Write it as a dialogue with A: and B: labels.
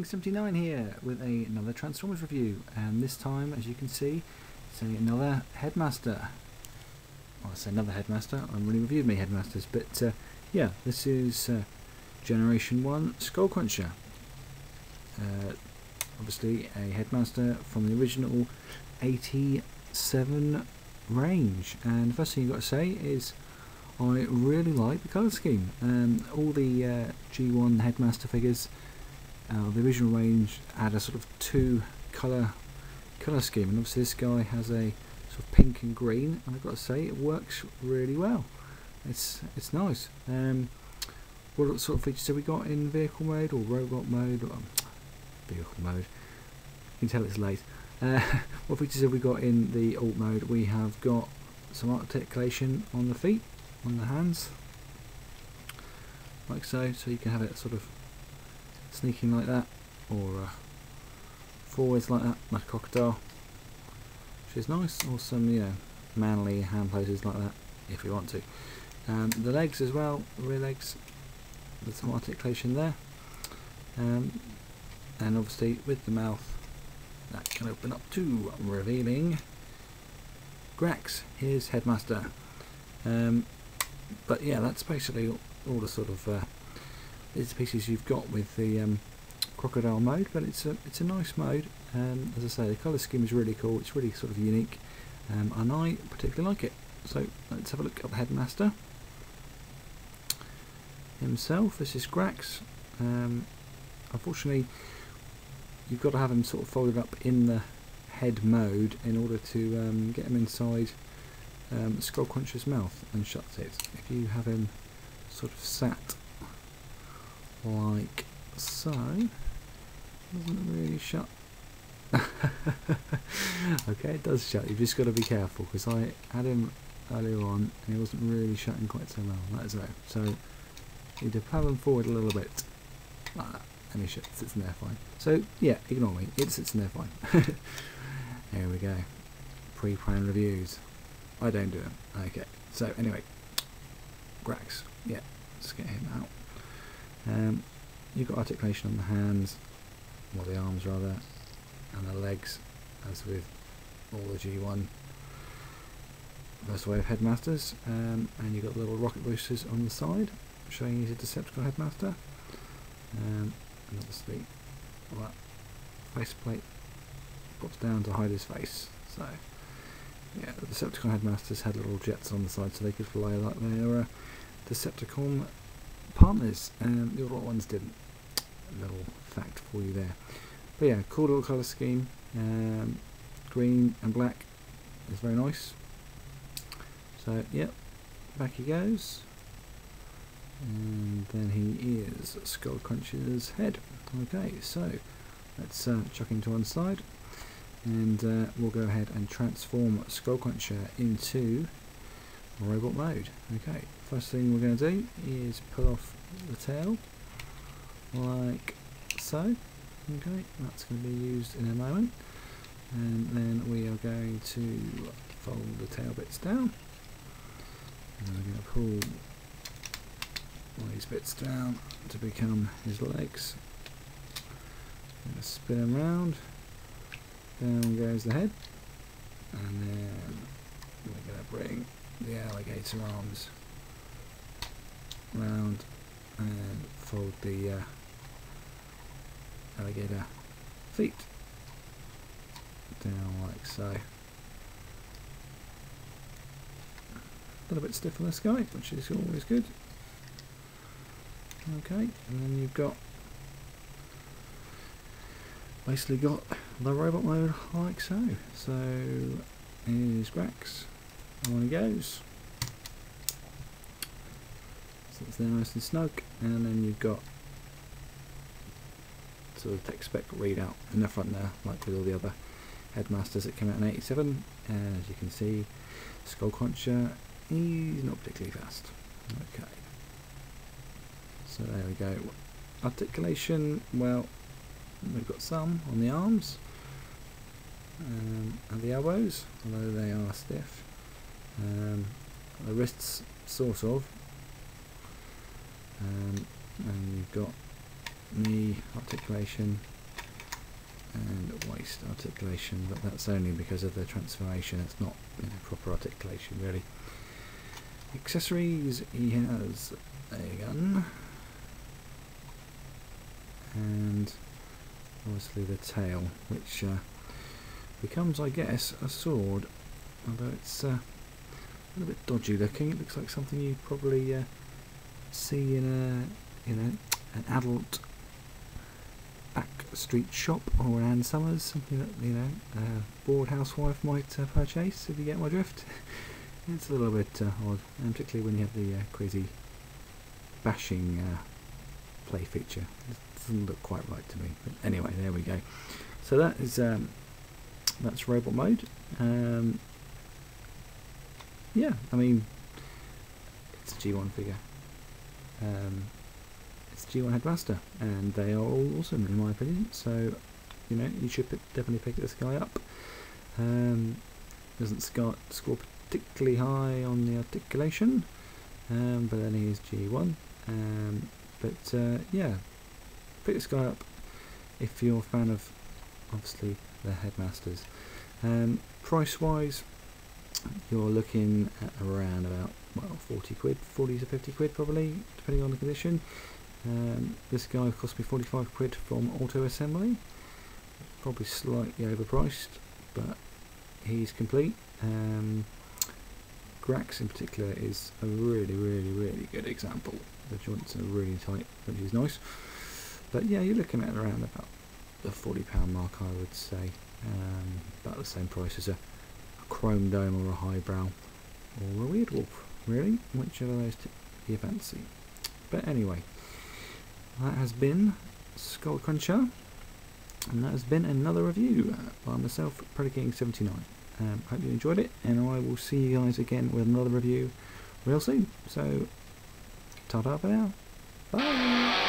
A: King79 here with another Transformers review, and this time, as you can see, it's another Headmaster. Well, I say another Headmaster, I haven't really reviewed many Headmasters, but yeah, this is Generation 1 Skullcruncher. Obviously a Headmaster from the original 87 range, and the first thing you've got to say is I really like the colour scheme. All the G1 Headmaster figures, the original range had a sort of two colour scheme, and obviously this guy has a sort of pink and green, and I've got to say it works really well. It's nice. What sort of features have we got in vehicle mode or robot mode? Vehicle mode. You can tell it's late. What features have we got in the alt mode? We have got some articulation on the feet, on the hands, like so you can have it sort of sneaking like that, or forwards like that, like a crocodile, which is nice, or some, you know, manly hand poses like that if you want to. The legs as well, the rear legs, there's some articulation there, and obviously with the mouth that can open up to revealing Grax, his Headmaster. But yeah, that's basically all the sort of bits and pieces you've got with the crocodile mode, but it's a nice mode. As I say, the colour scheme is really cool, it's really sort of unique, and I particularly like it. So let's have a look at the Headmaster himself. This is Grax. Unfortunately, you've got to have him sort of folded up in the head mode in order to get him inside Skullcruncher's mouth and shut it. If you have him sort of sat like so, doesn't really shut. Okay, it does shut. You've just got to be careful, because I had him earlier on and he wasn't really shutting quite so well. That is right. So you need to pull him forward a little bit like that, and he sits in there fine. So yeah, ignore me. It sits in there fine. There we go. Pre-planned reviews. I don't do them. Okay. So anyway, Grax. Yeah, let's get him out. You've got articulation on the hands, or the arms rather, and the legs, as with all the G1 first wave Headmasters. And you've got little rocket boosters on the side, showing he's a Decepticon Headmaster. And obviously, well, that faceplate pops down to hide his face. So yeah, the Decepticon Headmasters had little jets on the side so they could fly like their Decepticon partners, and the other ones didn't. A little fact for you there. But yeah, cool little colour scheme. Green and black is very nice. So yep, back he goes. And then he is Skullcruncher's head. Okay, so let's chuck him to one side, and we'll go ahead and transform Skullcruncher into robot mode. Okay, first thing we're going to do is pull off the tail, like so. Okay, that's going to be used in a moment, and then we are going to fold the tail bits down, and we're going to pull all these bits down to become his legs. Going to spin him round, down goes the head, and then we're going to bring the alligator arms round and fold the alligator feet down like so. A little bit stiff on this guy, which is always good. Okay, and then you've got basically got the robot mode like so. So here's Grax, and on he goes. So it's there nice and snug, and then you've got sort of tech spec readout in the front there, like with all the other Headmasters that came out in 87. And as you can see, Skullcruncher, he's not particularly fast. Okay. So there we go. Articulation, well, we've got some on the arms and the elbows, although they are stiff. The wrists, sort of. And you've got knee articulation and waist articulation, but that's only because of the transformation. It's not, you know, proper articulation really. Accessories, he has a gun and obviously the tail, which becomes, I guess, a sword, although it's a little bit dodgy looking. It looks like something you probably see in a, you know, an adult back street shop, or an Ann Summers, something that, you know, a bored housewife might purchase, if you get my drift. It's a little bit odd, and particularly when you have the crazy bashing play feature. It doesn't look quite right to me, but anyway, there we go. So that is that's robot mode. Yeah, I mean, it's a G1 figure. It's G1 Headmaster, and they are all awesome in my opinion. So, you know, you should definitely pick this guy up. Doesn't score particularly high on the articulation, but then he is G1. Yeah, pick this guy up if you're a fan of, obviously, the Headmasters. Price wise, you're looking at around about, well, 40 quid, 40 to 50 quid probably, depending on the condition. This guy cost me 45 quid from Auto Assembly, probably slightly overpriced, but he's complete. Grax in particular is a really good example. The joints are really tight, which is nice. But yeah, you're looking at around about the £40 mark, I would say. About the same price as a Chrome Dome or a Highbrow or a Weird Wolf, really, whichever of those you fancy. But anyway, that has been Skullcruncher, and that has been another review by myself, Predaking79. Hope you enjoyed it, and I will see you guys again with another review real soon. So, ta-ta for now. Bye!